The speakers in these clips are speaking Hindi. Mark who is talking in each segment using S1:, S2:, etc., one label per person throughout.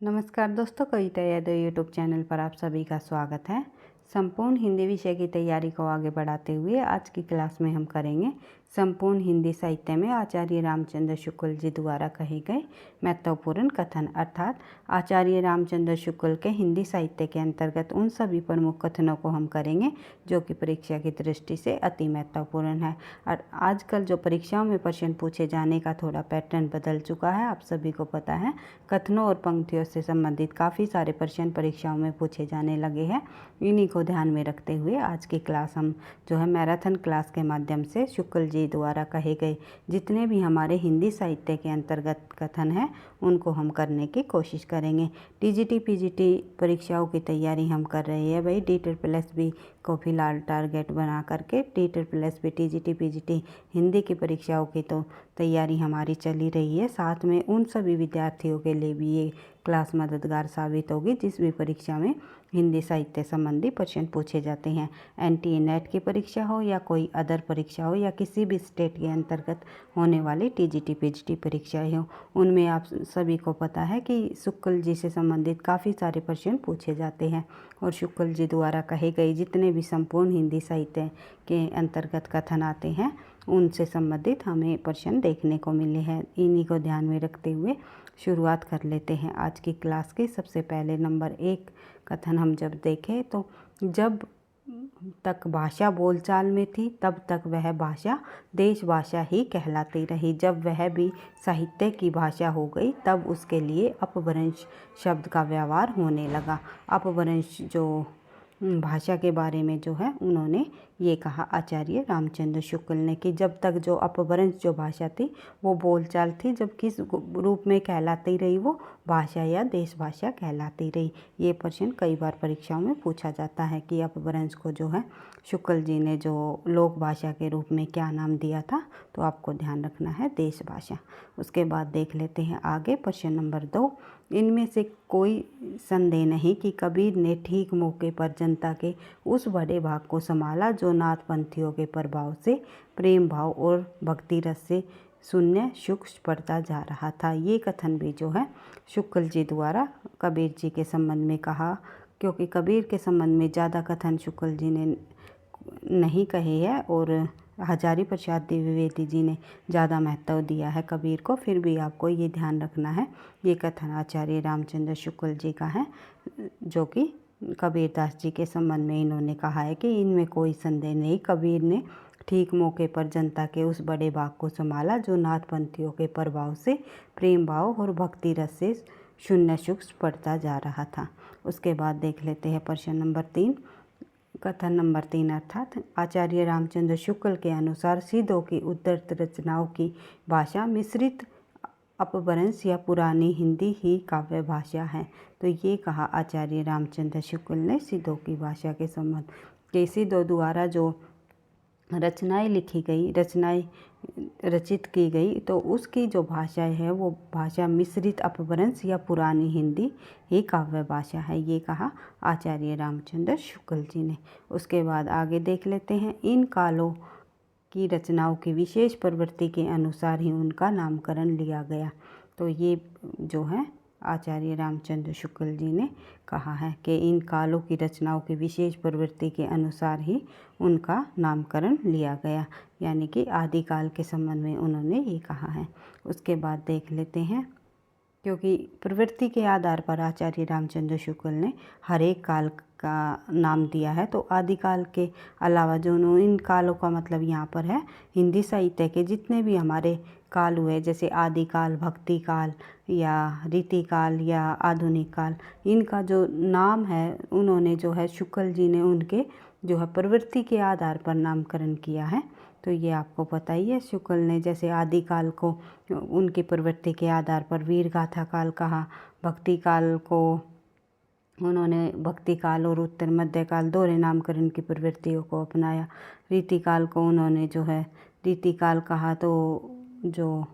S1: नमस्कार दोस्तों, कविता यादव यूट्यूब चैनल पर आप सभी का स्वागत है। संपूर्ण हिंदी विषय की तैयारी को आगे बढ़ाते हुए आज की क्लास में हम करेंगे संपूर्ण हिंदी साहित्य में आचार्य रामचंद्र शुक्ल जी द्वारा कहे गए महत्वपूर्ण कथन, अर्थात आचार्य रामचंद्र शुक्ल के हिंदी साहित्य के अंतर्गत उन सभी प्रमुख कथनों को हम करेंगे जो कि परीक्षा की दृष्टि से अति महत्वपूर्ण है। और आजकल जो परीक्षाओं में प्रश्न पूछे जाने का थोड़ा पैटर्न बदल चुका है, आप सभी को पता है। कथनों और पंक्तियों से संबंधित काफ़ी सारे प्रश्न परीक्षाओं में पूछे जाने लगे हैं। इन्हीं को ध्यान में रखते हुए आज की क्लास हम जो है मैराथन क्लास के माध्यम से शुक्ल जी द्वारा कहे गए जितने भी हमारे हिंदी साहित्य के अंतर्गत कथन हैं उनको हम करने की कोशिश करेंगे। टीजीटी पीजीटी परीक्षाओं की तैयारी हम कर रहे हैं भाई। DEET को फिलहाल टारगेट बना करके DEET टीजीटी पीजीटी हिंदी की परीक्षाओं की तो तैयारी हमारी चली रही है। साथ में उन सभी विद्यार्थियों के लिए भी ये क्लास मददगार साबित होगी जिस भी परीक्षा में हिंदी साहित्य संबंधी प्रश्न पूछे जाते हैं। NTA नेट की परीक्षा हो या कोई अदर परीक्षा हो या किसी भी स्टेट के अंतर्गत होने वाली टीजीटी पीजीटी परीक्षाएं हो, उनमें आप सभी को पता है कि शुक्ल जी से संबंधित काफ़ी सारे प्रश्न पूछे जाते हैं और शुक्ल जी द्वारा कहे गए जितने भी संपूर्ण हिंदी साहित्य के अंतर्गत कथन आते हैं उनसे संबंधित हमें प्रश्न देखने को मिले हैं। इन्हीं को ध्यान में रखते हुए शुरुआत कर लेते हैं आज की क्लास की। सबसे पहले नंबर 1 कथन हम जब देखें तो जब तक भाषा बोलचाल में थी तब तक वह भाषा देश भाषा ही कहलाती रही। जब वह भी साहित्य की भाषा हो गई तब उसके लिए अपभ्रंश शब्द का व्यवहार होने लगा। अपभ्रंश जो भाषा के बारे में जो है उन्होंने ये कहा आचार्य रामचंद्र शुक्ल ने कि जब तक जो अपभ्रंश जो भाषा थी वो बोलचाल थी, जब किस रूप में कहलाती रही वो भाषा या देश भाषा कहलाती रही। ये प्रश्न कई बार परीक्षाओं में पूछा जाता है कि अपभ्रंश को जो है शुक्ल जी ने जो लोक भाषा के रूप में क्या नाम दिया था, तो आपको ध्यान रखना है देश भाषा। उसके बाद देख लेते हैं आगे प्रश्न नंबर 2। इनमें से कोई संदेह नहीं कि कबीर ने ठीक मौके पर जनता के उस बड़े भाग को संभाला जो नाथपंथियों के प्रभाव से प्रेम भाव और भक्ति रस से शून्य सूक्ष्म पड़ता जा रहा था। ये कथन भी जो है शुक्ल जी द्वारा कबीर जी के संबंध में कहा, क्योंकि कबीर के संबंध में ज़्यादा कथन शुक्ल जी ने नहीं कहे हैं और हजारी प्रसाद द्विवेदी जी ने ज़्यादा महत्व दिया है कबीर को। फिर भी आपको ये ध्यान रखना है ये कथन आचार्य रामचंद्र शुक्ल जी का है जो कि कबीरदास जी के संबंध में इन्होंने कहा है कि इनमें कोई संदेह नहीं, कबीर ने ठीक मौके पर जनता के उस बड़े भाग को संभाला जो नाथपंथियों के प्रभाव से प्रेम भाव और भक्ति रस से शून्य सूक्ष्म पड़ता जा रहा था। उसके बाद देख लेते हैं प्रश्न नंबर 3। कथन नंबर 3 अर्थात आचार्य रामचंद्र शुक्ल के अनुसार सिद्धों की उद्धृत रचनाओं की भाषा मिश्रित अपभ्रंश या पुरानी हिंदी ही काव्य भाषा है। तो ये कहा आचार्य रामचंद्र शुक्ल ने सिद्धों की भाषा के संबंध के सिद्धों द्वारा जो रचनाएं लिखी गई, रचनाएं रचित की गई, तो उसकी जो भाषा है वो भाषा मिश्रित अपभ्रंश या पुरानी हिंदी ही काव्य भाषा है। ये कहा आचार्य रामचंद्र शुक्ल जी ने। उसके बाद आगे देख लेते हैं इन कालों की रचनाओं की विशेष प्रवृत्ति के अनुसार ही उनका नामकरण लिया गया। तो ये जो है आचार्य रामचंद्र शुक्ल जी ने कहा है कि इन कालों की रचनाओं की विशेष प्रवृत्ति के अनुसार ही उनका नामकरण लिया गया, यानी कि आदिकाल के संबंध में उन्होंने ये कहा है। उसके बाद देख लेते हैं क्योंकि प्रवृत्ति के आधार पर आचार्य रामचंद्र शुक्ल ने हर एक काल का नाम दिया है, तो आदिकाल के अलावा जो इन कालों का मतलब यहाँ पर है हिंदी साहित्य के जितने भी हमारे काल हुए, जैसे आदिकाल, भक्ति काल या रीतिकाल या आधुनिक काल, इनका जो नाम है उन्होंने जो है शुक्ल जी ने उनके जो है प्रवृत्ति के आधार पर नामकरण किया है। तो ये आपको पता ही है। शुक्ल ने जैसे आदिकाल को उनकी प्रवृत्ति के आधार पर वीर गाथा काल कहा, भक्ति काल को उन्होंने भक्ति काल और उत्तर मध्यकाल दोहरे नामकरण की प्रवृत्तियों को अपनाया। रीतिकाल को उन्होंने जो है रीतिकाल कहा, तो जो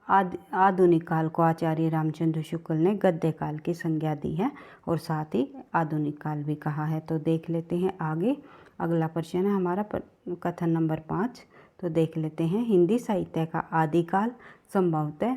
S1: आधुनिक काल को आचार्य रामचंद्र शुक्ल ने गद्य काल की संज्ञा दी है और साथ ही आधुनिक काल भी कहा है। तो देख लेते हैं आगे अगला प्रश्न है हमारा कथन नंबर 5। तो देख लेते हैं हिंदी साहित्य का आदिकाल संभवतः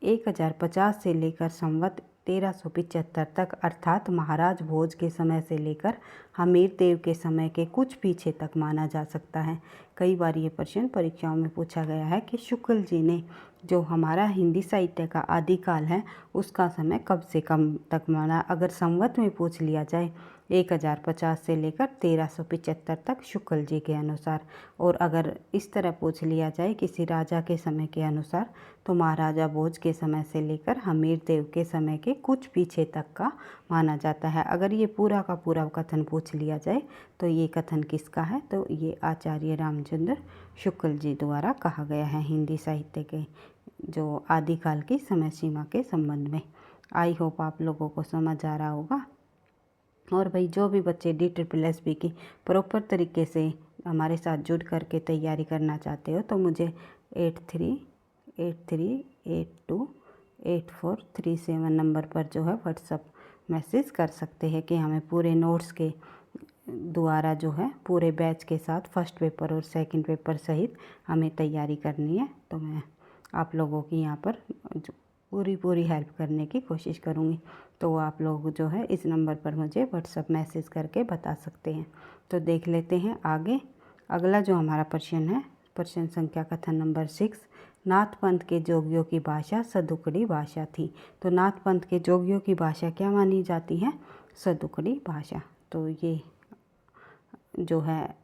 S1: 1050 से लेकर संवत 1375 तक अर्थात महाराज भोज के समय से लेकर हमीर देव के समय के कुछ पीछे तक माना जा सकता है। कई बार ये प्रश्न परीक्षाओं में पूछा गया है कि शुक्ल जी ने जो हमारा हिंदी साहित्य का आदिकाल है उसका समय कब से कब तक माना। अगर संवत में पूछ लिया जाए 1050 से लेकर 1375 तक शुक्ल जी के अनुसार, और अगर इस तरह पूछ लिया जाए किसी राजा के समय के अनुसार तो महाराजा भोज के समय से लेकर हमीर देव के समय के कुछ पीछे तक का माना जाता है। अगर ये पूरा का पूरा कथन पूछ लिया जाए तो ये कथन किसका है, तो ये आचार्य रामचंद्र शुक्ल जी द्वारा कहा गया है हिंदी साहित्य के जो आदिकाल की समय सीमा के संबंध में। आई होप आप लोगों को समझ आ रहा होगा। और भाई जो भी बच्चे DSSB की प्रॉपर तरीके से हमारे साथ जुड़ करके तैयारी करना चाहते हो तो मुझे 83828437 नंबर पर जो है व्हाट्सअप मैसेज कर सकते हैं कि हमें पूरे नोट्स के द्वारा जो है पूरे बैच के साथ फर्स्ट पेपर और सेकंड पेपर सहित हमें तैयारी करनी है। तो मैं आप लोगों की यहाँ पर पूरी हेल्प करने की कोशिश करूँगी। तो आप लोग जो है इस नंबर पर मुझे व्हाट्सअप मैसेज करके बता सकते हैं। तो देख लेते हैं आगे। अगला जो हमारा प्रश्न है, प्रश्न संख्या कथन नंबर 6, नाथ पंथ के जोगियों की भाषा सदुकड़ी भाषा थी। तो नाथ पंथ के जोगियों की भाषा क्या मानी जाती है, सदुकड़ी भाषा। तो ये जो है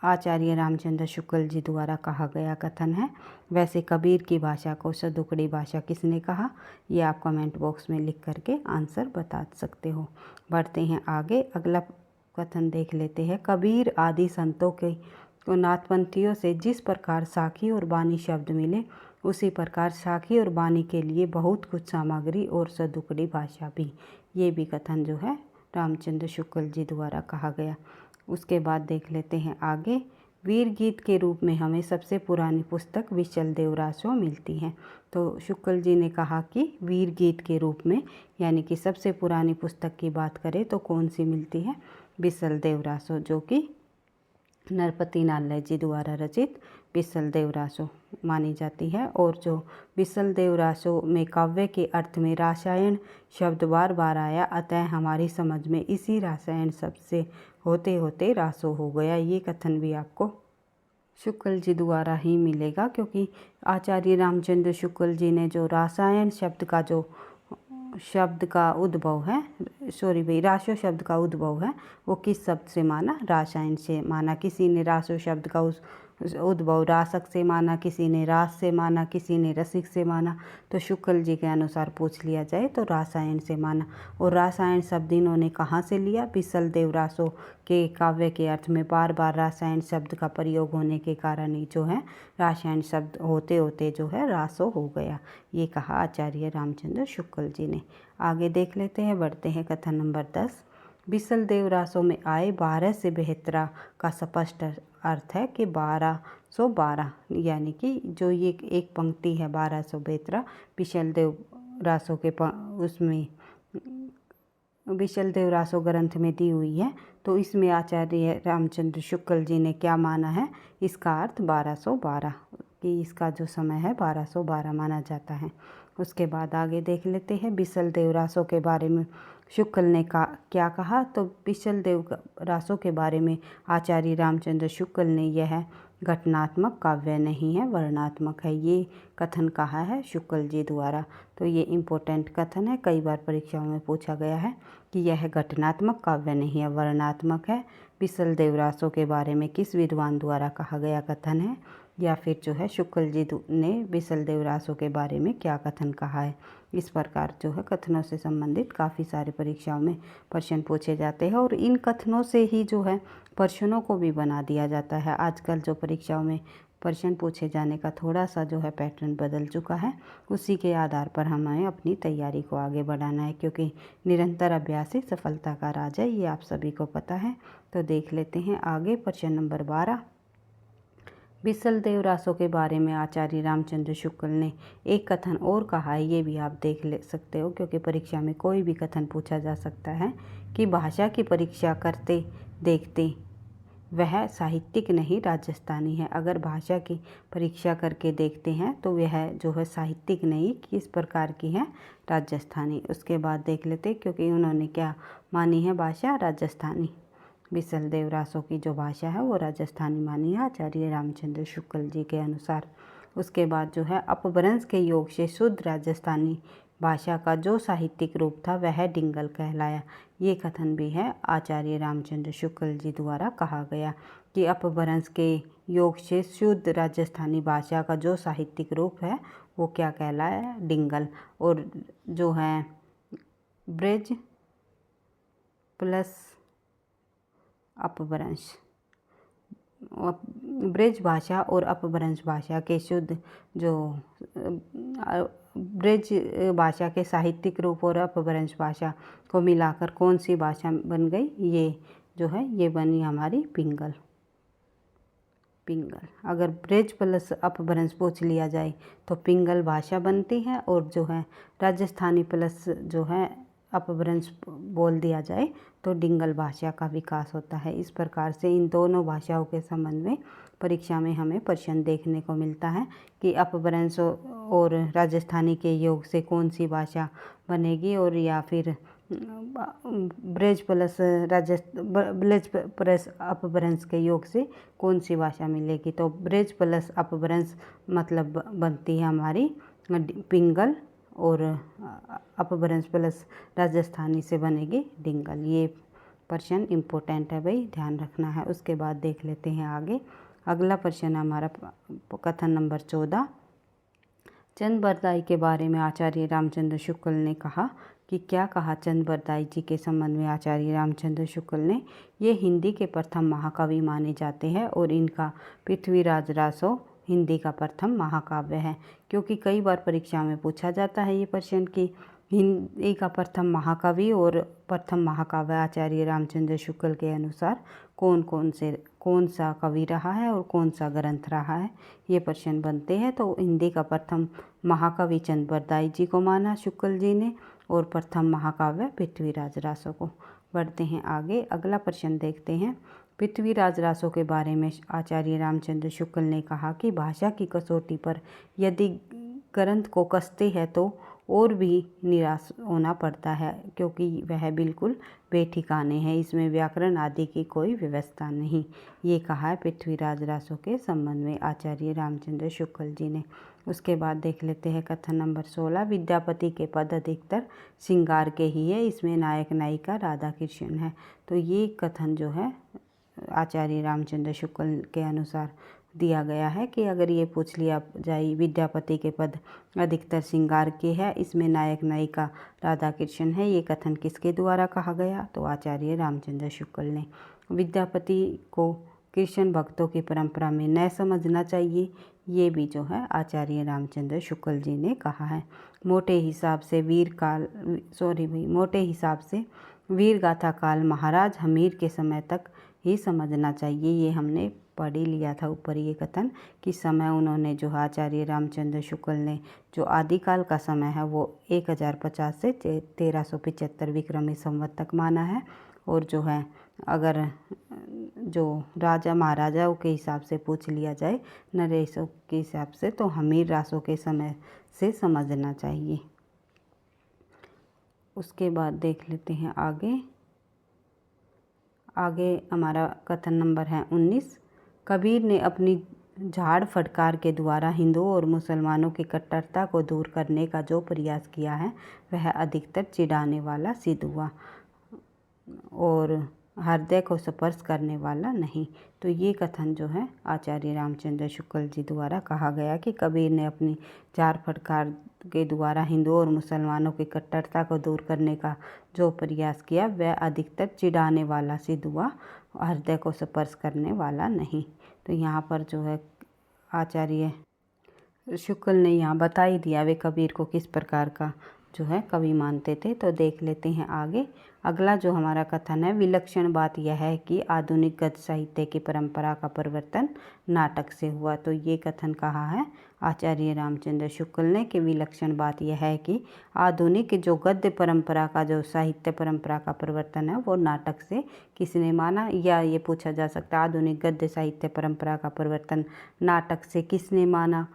S1: आचार्य रामचंद्र शुक्ल जी द्वारा कहा गया कथन है। वैसे कबीर की भाषा को सदुकड़ी भाषा किसने कहा, ये आप कमेंट बॉक्स में लिख करके आंसर बता सकते हो। बढ़ते हैं आगे, अगला कथन देख लेते हैं। कबीर आदि संतों के तो नाथपंथियों से जिस प्रकार साखी और बानी शब्द मिले उसी प्रकार साखी और बानी के लिए बहुत कुछ सामग्री और सदुकड़ी भाषा भी। ये भी कथन जो है रामचंद्र शुक्ल जी द्वारा कहा गया। उसके बाद देख लेते हैं आगे। वीर गीत के रूप में हमें सबसे पुरानी पुस्तक विशल देवरासो मिलती है। तो शुक्ल जी ने कहा कि वीर गीत के रूप में यानी कि सबसे पुरानी पुस्तक की बात करें तो कौन सी मिलती है, विशल देवरासो, जो कि नरपति नालय जी द्वारा रचित विशल देवरासो मानी जाती है। और जो विशल देवरासो में काव्य के अर्थ में रासायन शब्द बार बार आया, अतः हमारी समझ में इसी रासायन शब्द से होते होते रासो हो गया। ये कथन भी आपको शुक्ल जी द्वारा ही मिलेगा, क्योंकि आचार्य रामचंद्र शुक्ल जी ने जो रासायन शब्द का जो शब्द का उद्भव है, रासो शब्द का उद्भव है वो किस शब्द से माना, रासायन से माना। किसी ने रासो शब्द का उस उद्भव रासक से माना, किसी ने रास से माना, किसी ने रसिक से माना। तो शुक्ल जी के अनुसार पूछ लिया जाए तो रासायन से माना। और रासायन शब्द इन्होंने कहाँ से लिया, विशल देवरासो के काव्य के अर्थ में बार बार रासायन शब्द का प्रयोग होने के कारण ही जो है रासायन शब्द होते होते जो है रासो हो गया। ये कहा आचार्य रामचंद्र शुक्ल जी ने। आगे देख लेते हैं, बढ़ते हैं कथन नंबर 10। विशल देवरासों में आए 12 से बेहतरा का स्पष्ट अर्थ है कि 1212, यानी कि जो ये एक पंक्ति है 1200 बेहतरा विशल देवरासों के उसमें विशल देवरासो ग्रंथ में दी हुई है। तो इसमें आचार्य रामचंद्र शुक्ल जी ने क्या माना है, इसका अर्थ 1212 कि इसका जो समय है 1212 माना जाता है। उसके बाद आगे देख लेते हैं विशल देवरासो के बारे में शुक्ल ने क्या कहा। तो विशल देवरासो के बारे में आचार्य रामचंद्र शुक्ल ने यह घटनात्मक काव्य नहीं है, वर्णनात्मक है। ये कथन कहा है शुक्ल जी द्वारा। तो ये इम्पोर्टेंट कथन है, कई बार परीक्षाओं में पूछा गया है कि यह घटनात्मक काव्य नहीं है, वर्णनात्मक है। विशल देवरासो के बारे में किस विद्वान द्वारा कहा गया कथन है, या फिर जो है शुक्ल जी ने विशल देवरासो के बारे में क्या कथन कहा है। इस प्रकार जो है कथनों से संबंधित काफ़ी सारे परीक्षाओं में प्रश्न पूछे जाते हैं और इन कथनों से ही जो है प्रश्नों को भी बना दिया जाता है। आजकल जो परीक्षाओं में प्रश्न पूछे जाने का थोड़ा सा जो है पैटर्न बदल चुका है, उसी के आधार पर हमें अपनी तैयारी को आगे बढ़ाना है, क्योंकि निरंतर अभ्यास ही सफलता का राज है, ये आप सभी को पता है। तो देख लेते हैं आगे प्रश्न नंबर 12। विशल देवरासो के बारे में आचार्य रामचंद्र शुक्ल ने एक कथन और कहा है, ये भी आप देख ले सकते हो, क्योंकि परीक्षा में कोई भी कथन पूछा जा सकता है कि भाषा की परीक्षा करते देखते वह साहित्यिक नहीं राजस्थानी है। अगर भाषा की परीक्षा करके देखते हैं तो वह जो है साहित्यिक नहीं, किस प्रकार की है, राजस्थानी। उसके बाद देख लेते, क्योंकि उन्होंने क्या मानी है भाषा, राजस्थानी। बिसल देव रासो की जो भाषा है वो राजस्थानी मानी है आचार्य रामचंद्र शुक्ल जी के अनुसार। उसके बाद जो है अपभ्रंश के योग से शुद्ध राजस्थानी भाषा का जो साहित्यिक रूप था वह डिंगल कहलाया। ये कथन भी है आचार्य रामचंद्र शुक्ल जी द्वारा कहा गया कि अपभ्रंश के योग से शुद्ध राजस्थानी भाषा का जो साहित्यिक रूप है वो क्या कहलाया, डिंगल। और जो है ब्रज प्लस अपभ्रंश, ब्रज भाषा और अपभ्रंश भाषा के शुद्ध जो ब्रज भाषा के साहित्यिक रूप और अपभ्रंश भाषा को मिलाकर कौन सी भाषा बन गई, ये जो है ये बनी हमारी पिंगल। पिंगल, अगर ब्रज प्लस अपभ्रंश पूछ लिया जाए तो पिंगल भाषा बनती है, और जो है राजस्थानी प्लस जो है अपभ्रंश बोल दिया जाए तो डिंगल भाषा का विकास होता है। इस प्रकार से इन दोनों भाषाओं के संबंध में परीक्षा में हमें प्रश्न देखने को मिलता है कि अपभ्रंश और राजस्थानी के योग से कौन सी भाषा बनेगी, और या फिर ब्रज प्लस अपभ्रंश के योग से कौन सी भाषा मिलेगी। तो ब्रज प्लस अपभ्रंश मतलब बनती है हमारी पिंगल, और अपभ्रंश प्लस राजस्थानी से बनेगी डिंगल। ये प्रश्न इम्पोर्टेंट है भाई, ध्यान रखना है। उसके बाद देख लेते हैं आगे। अगला प्रश्न हमारा कथन नंबर 14। चंद बरदाई के बारे में आचार्य रामचंद्र शुक्ल ने कहा कि क्या कहा चंद बरदाई जी के संबंध में आचार्य रामचंद्र शुक्ल ने, ये हिंदी के प्रथम महाकवि माने जाते हैं और इनका पृथ्वीराज रासो हिंदी का प्रथम महाकाव्य है। क्योंकि कई बार परीक्षा में पूछा जाता है ये प्रश्न कि हिंदी का प्रथम महाकवि और प्रथम महाकाव्य आचार्य रामचंद्र शुक्ल के अनुसार कौन सा कवि रहा है और कौन सा ग्रंथ रहा है, ये प्रश्न बनते हैं। तो हिंदी का प्रथम महाकवि चंद बरदाई जी को माना शुक्ल जी ने, और प्रथम महाकाव्य पृथ्वीराज रासो को। बढ़ते हैं आगे, अगला प्रश्न देखते हैं। पृथ्वीराज रासो के बारे में आचार्य रामचंद्र शुक्ल ने कहा कि भाषा की कसौटी पर यदि ग्रंथ को कसते हैं तो और भी निराश होना पड़ता है, क्योंकि वह बिल्कुल बेठिकाने हैं, इसमें व्याकरण आदि की कोई व्यवस्था नहीं। ये कहा है पृथ्वीराज रासो के संबंध में आचार्य रामचंद्र शुक्ल जी ने। उसके बाद देख लेते हैं कथन नंबर 16। विद्यापति के पद अधिकतर श्रृंगार के ही है, इसमें नायक नायिका राधा कृष्ण है। तो ये कथन जो है आचार्य रामचंद्र शुक्ल के अनुसार दिया गया है कि अगर ये पूछ लिया जाए विद्यापति के पद अधिकतर श्रृंगार के है, इसमें नायक नायिका राधा कृष्ण है, ये कथन किसके द्वारा कहा गया, तो आचार्य रामचंद्र शुक्ल ने। विद्यापति को कृष्ण भक्तों की परंपरा में न समझना चाहिए, ये भी जो है आचार्य रामचंद्र शुक्ल जी ने कहा है। मोटे हिसाब से वीर गाथा काल महाराज हमीर के समय तक ही समझना चाहिए। ये हमने पढ़ ही लिया था ऊपर ये कथन कि समय उन्होंने जो आचार्य रामचंद्र शुक्ल ने जो आदिकाल का समय है वो 1050 से 1375 विक्रमी संवत तक माना है। और जो है अगर जो राजा महाराजाओं के हिसाब से पूछ लिया जाए, नरेशों के हिसाब से, तो हमीर रासों के समय से समझना चाहिए। उसके बाद देख लेते हैं आगे हमारा कथन नंबर है 19। कबीर ने अपनी झाड़ फटकार के द्वारा हिंदुओं और मुसलमानों की कट्टरता को दूर करने का जो प्रयास किया है वह अधिकतर चिढ़ाने वाला सिद्ध हुआ और हृदय को स्पर्श करने वाला नहीं। तो ये कथन जो है आचार्य रामचंद्र शुक्ल जी द्वारा कहा गया कि कबीर ने अपनी झाड़ फटकार के द्वारा हिंदुओं और मुसलमानों की कट्टरता को दूर करने का जो प्रयास किया वह अधिकतर चिढ़ाने वाला सिद्ध हुआ, हृदय को स्पर्श करने वाला नहीं। तो यहाँ पर जो है आचार्य शुक्ल ने यहाँ बता ही दिया वे कबीर को किस प्रकार का जो है कवि मानते थे। तो देख लेते हैं आगे। अगला जो हमारा कथन है, विलक्षण बात यह है कि आधुनिक गद्य साहित्य की परंपरा का परिवर्तन नाटक से हुआ। तो ये कथन कहा है आचार्य रामचंद्र शुक्ल ने कि विलक्षण बात यह है कि आधुनिक जो गद्य परंपरा का जो साहित्य परंपरा का परिवर्तन है वो नाटक से किसने माना, या ये पूछा जा सकता है आधुनिक गद्य साहित्य परंपरा का परिवर्तन नाटक से किसने माना,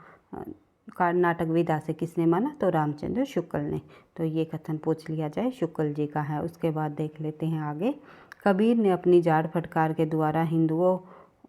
S1: नाटक विधा से किसने माना, तो रामचंद्र शुक्ल ने। तो ये कथन पूछ लिया जाए, शुक्ल जी का है। उसके बाद देख लेते हैं आगे। कबीर ने अपनी जाड़ फटकार के द्वारा हिंदुओं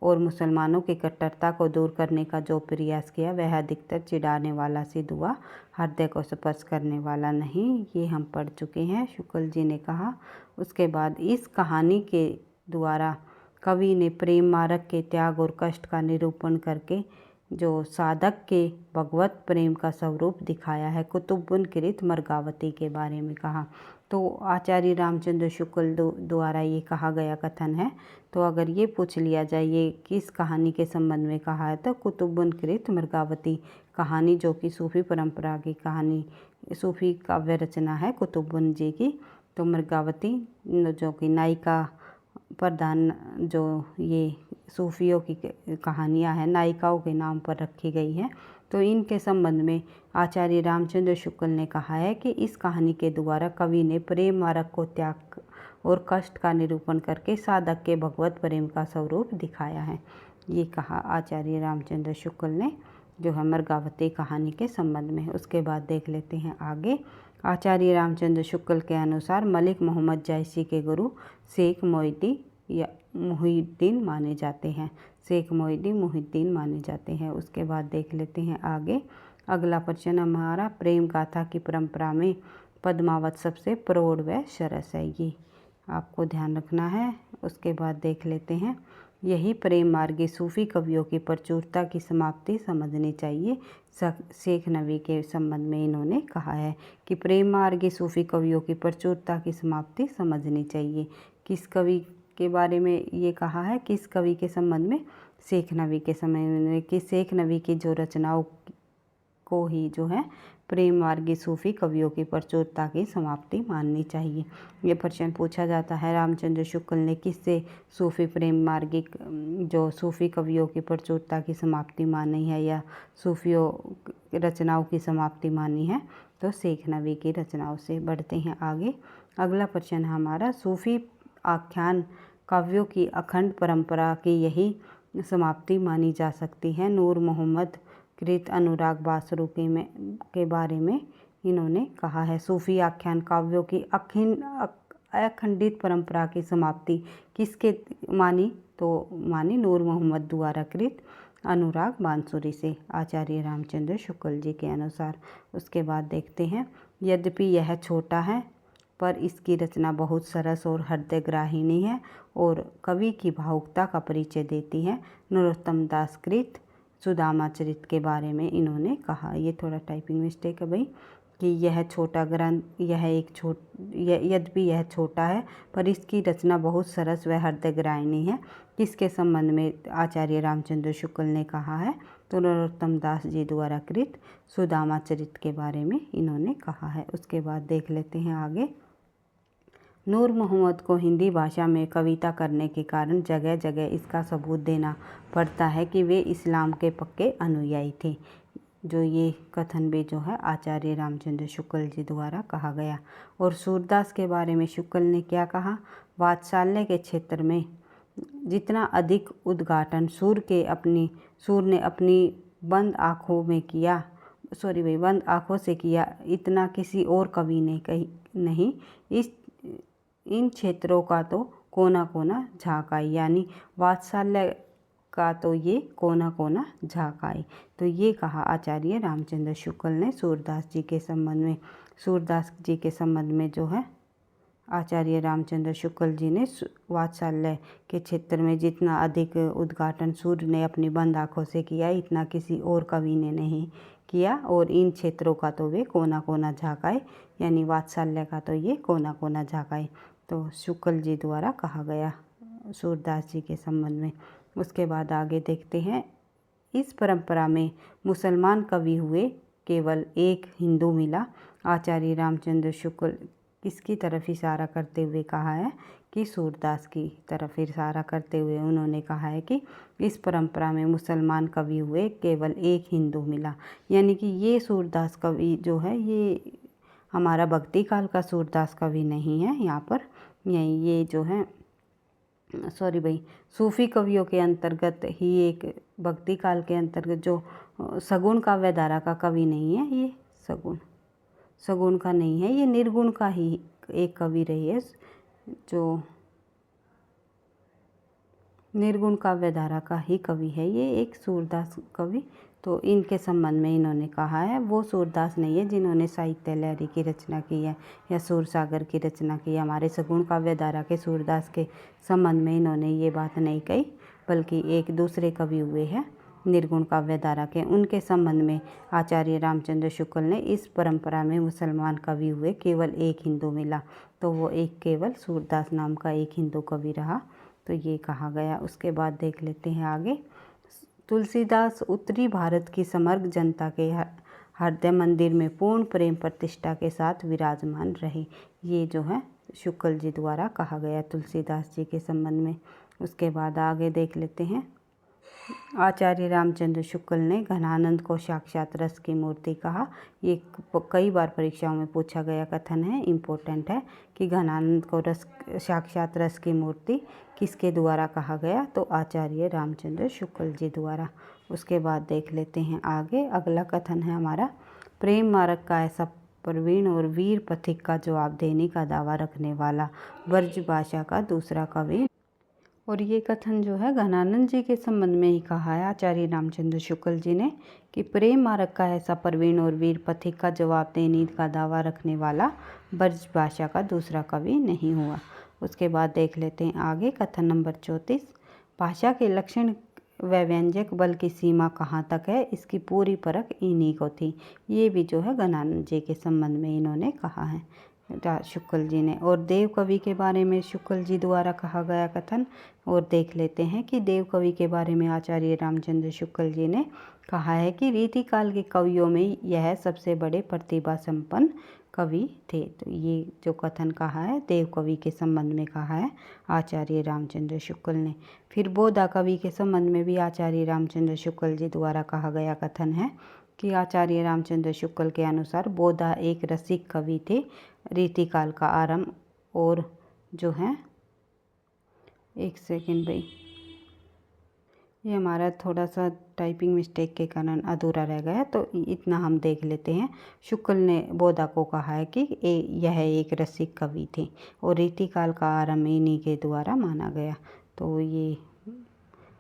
S1: और मुसलमानों की कट्टरता को दूर करने का जो प्रयास किया वह अधिकतर चिढ़ाने वाला सिद्ध हुआ, हृदय को स्पर्श करने वाला नहीं। ये हम पढ़ चुके हैं, शुक्ल जी ने कहा। उसके बाद इस कहानी के द्वारा कवि ने प्रेम मार्ग के त्याग और कष्ट का निरूपण करके जो साधक के भगवत प्रेम का स्वरूप दिखाया है। कुतुबुनकृत मर्गावती के बारे में कहा। तो आचार्य रामचंद्र शुक्ल द्वारा ये कहा गया कथन है। तो अगर ये पूछ लिया जाए ये किस कहानी के संबंध में कहा है, तो कुतुबुनकृत मर्गावती कहानी, जो कि सूफी परंपरा की कहानी, सूफी काव्य रचना है कुतुबुन जी की। तो मर्गावती जो कि नायिका प्रधान जो ये सूफियों की कहानियाँ हैं नायिकाओं के नाम पर रखी गई हैं। तो इनके संबंध में आचार्य रामचंद्र शुक्ल ने कहा है कि इस कहानी के द्वारा कवि ने प्रेम मार्ग को त्याग और कष्ट का निरूपण करके साधक के भगवत प्रेम का स्वरूप दिखाया है। ये कहा आचार्य रामचंद्र शुक्ल ने, जो है मर्गावती कहानी के संबंध में। उसके बाद देख लेते हैं आगे। आचार्य रामचंद्र शुक्ल के अनुसार मलिक मोहम्मद जायसी के गुरु शेख मोहिउद्दीन माने जाते हैं। शेख मोहिउद्दीन माने जाते हैं। उसके बाद देख लेते हैं आगे। अगला प्रश्न हमारा, प्रेम गाथा की परंपरा में पद्मावत सबसे प्रौढ़ व सरस है। ये आपको ध्यान रखना है। उसके बाद देख लेते हैं, यही प्रेम मार्गी सूफी कवियों की प्रचुरता की समाप्ति समझनी चाहिए। शेख नबी के संबंध में इन्होंने कहा है कि प्रेम मार्गी सूफी कवियों की प्रचुरता की समाप्ति समझनी चाहिए। किस कवि के बारे में ये कहा है, किस कवि के संबंध में? शेख नबी के समय में, कि शेख नबी की जो रचनाओं को ही जो है प्रेम मार्गी सूफी कवियों की प्रचुरता की समाप्ति माननी चाहिए। ये प्रश्न पूछा जाता है, रामचंद्र शुक्ल ने किससे सूफी प्रेम मार्गी जो सूफी कवियों की प्रचुरता की समाप्ति मानी है या सूफियों रचनाओं की समाप्ति मानी है? तो शेख नबी की रचनाओं से। बढ़ते हैं आगे। अगला प्रश्न हमारा, सूफी आख्यान काव्यों की अखंड परंपरा की यही समाप्ति मानी जा सकती है। नूर मोहम्मद कृत अनुराग बासरू के बारे में इन्होंने कहा है, सूफी आख्यान काव्यों की अखंडित परंपरा की समाप्ति किसके मानी? तो मानी नूर मोहम्मद द्वारा कृत अनुराग बांसुरी से, आचार्य रामचंद्र शुक्ल जी के अनुसार। उसके बाद देखते हैं, यद्यपि यह छोटा है पर इसकी रचना बहुत सरस और हृदयग्राहिणी है और कवि की भावुकता का परिचय देती है। नरोत्तम दास कृत सुदामा चरित के बारे में इन्होंने कहा। ये थोड़ा टाइपिंग मिस्टेक है भाई, कि यह छोटा ग्रंथ, यद्यपि यह छोटा है पर इसकी रचना बहुत सरस व हृदयग्राहिणी है। किसके संबंध में आचार्य रामचंद्र शुक्ल ने कहा है? तो नरोत्तम दास जी द्वारा कृत सुदामा चरित के बारे में इन्होंने कहा है। उसके बाद देख लेते हैं आगे। नूर मोहम्मद को हिंदी भाषा में कविता करने के कारण जगह जगह इसका सबूत देना पड़ता है कि वे इस्लाम के पक्के अनुयायी थे। जो ये कथन भी जो है आचार्य रामचंद्र शुक्ल जी द्वारा कहा गया। और सूरदास के बारे में शुक्ल ने क्या कहा? वात्सल्य के क्षेत्र में जितना अधिक उद्घाटन सूर ने अपनी बंद आँखों से किया, इतना किसी और कवि ने नहीं। इन क्षेत्रों का तो कोना कोना झाँक आई, यानी वात्सल्य का तो ये कोना कोना झाँक आई। तो ये कहा आचार्य रामचंद्र शुक्ल ने सूरदास जी के संबंध में। सूरदास जी के संबंध में जो है आचार्य रामचंद्र शुक्ल जी ने वात्सल्य के क्षेत्र में जितना अधिक उद्घाटन सूर्य ने अपनी बंद आँखों से किया, इतना किसी और कवि ने नहीं किया। और इन क्षेत्रों का तो वे कोना कोना झाँक आए, यानी वात्सल्य का तो ये कोना कोना झाँक आए। तो शुक्ल जी द्वारा कहा गया सूरदास जी के संबंध में। उसके बाद आगे देखते हैं, इस परंपरा में मुसलमान कवि हुए केवल एक हिंदू मिला। आचार्य रामचंद्र शुक्ल किसकी तरफ इशारा करते हुए कहा है कि सूरदास की तरफ इशारा करते हुए उन्होंने कहा है कि इस परंपरा में मुसलमान कवि हुए, केवल एक हिंदू मिला। यानी कि ये सूरदास कवि जो है ये हमारा भक्ति काल का सूरदास कवि नहीं है। यहाँ पर ये जो है सॉरी भाई, सूफी कवियों के अंतर्गत ही एक भक्ति काल के अंतर्गत जो सगुण काव्य धारा का कवि नहीं है, ये सगुण का नहीं है, ये निर्गुण का ही एक कवि रही है, जो निर्गुण काव्य धारा का ही कवि है ये एक सूरदास कवि। तो इनके संबंध में इन्होंने कहा है, वो सूरदास नहीं है जिन्होंने साहित्य लहरी की रचना की है या सूरसागर की रचना की है। हमारे सगुण काव्य धारा के सूरदास के संबंध में इन्होंने ये बात नहीं कही, बल्कि एक दूसरे कवि हुए हैं निर्गुण काव्य धारा के, उनके संबंध में आचार्य रामचंद्र शुक्ल ने इस परंपरा में मुसलमान कवि हुए, केवल एक हिंदू मिला। तो वो एक केवल सूरदास नाम का एक हिंदू कवि रहा, तो ये कहा गया। उसके बाद देख लेते हैं आगे। तुलसीदास उत्तरी भारत की समग्र जनता के हृदय मंदिर में पूर्ण प्रेम प्रतिष्ठा के साथ विराजमान रहे। ये जो है शुक्ल जी द्वारा कहा गया तुलसीदास जी के संबंध में। उसके बाद आगे देख लेते हैं। आचार्य रामचंद्र शुक्ल ने घनानंद को साक्षात रस की मूर्ति कहा। ये कई बार परीक्षाओं में पूछा गया कथन है, इम्पोर्टेंट है कि घनानंद को साक्षात रस की मूर्ति किसके द्वारा कहा गया, तो आचार्य रामचंद्र शुक्ल जी द्वारा। उसके बाद देख लेते हैं आगे। अगला कथन है हमारा, प्रेम मार्ग का ऐसा प्रवीण और वीर पथिक का जवाब देने का दावा रखने वाला ब्रज भाषा का दूसरा कवि। और ये कथन जो है घनानंद जी के संबंध में ही कहा है आचार्य रामचंद्र शुक्ल जी ने कि प्रेम मार्ग का ऐसा प्रवीण और वीर पथिक का जवाब देने का दावा रखने वाला ब्रज भाषा का दूसरा कवि नहीं हुआ। उसके बाद देख लेते हैं आगे। कथन नंबर 34, भाषा के लक्षण व व्यंजक बल की सीमा कहाँ तक है, इसकी पूरी परख इन्हीं को थी। ये भी जो है घनानंद जी के संबंध में इन्होंने कहा है शुक्ल जी ने। और देव कवि के बारे में शुक्ल जी द्वारा कहा गया कथन, और देख लेते हैं कि देव कवि के बारे में आचार्य रामचंद्र शुक्ल जी ने कहा है कि रीतिकाल के कवियों में यह सबसे बड़े प्रतिभा संपन्न कवि थे। तो ये जो कथन कहा है देव कवि के संबंध में कहा है आचार्य रामचंद्र शुक्ल ने। फिर बोधा कवि के संबंध में भी आचार्य रामचंद्र शुक्ल जी द्वारा कहा गया कथन है कि आचार्य रामचंद्र शुक्ल के अनुसार बोधा एक रसिक कवि थे। रीतिकाल का आरंभ और जो है, एक सेकेंड भाई, ये हमारा थोड़ा सा टाइपिंग मिस्टेक के कारण अधूरा रह गया, तो इतना हम देख लेते हैं। शुक्ल ने बोधा को कहा है कि यह एक रसिक कवि थे और रीतिकाल का आरंभ इन्हीं के द्वारा माना गया। तो ये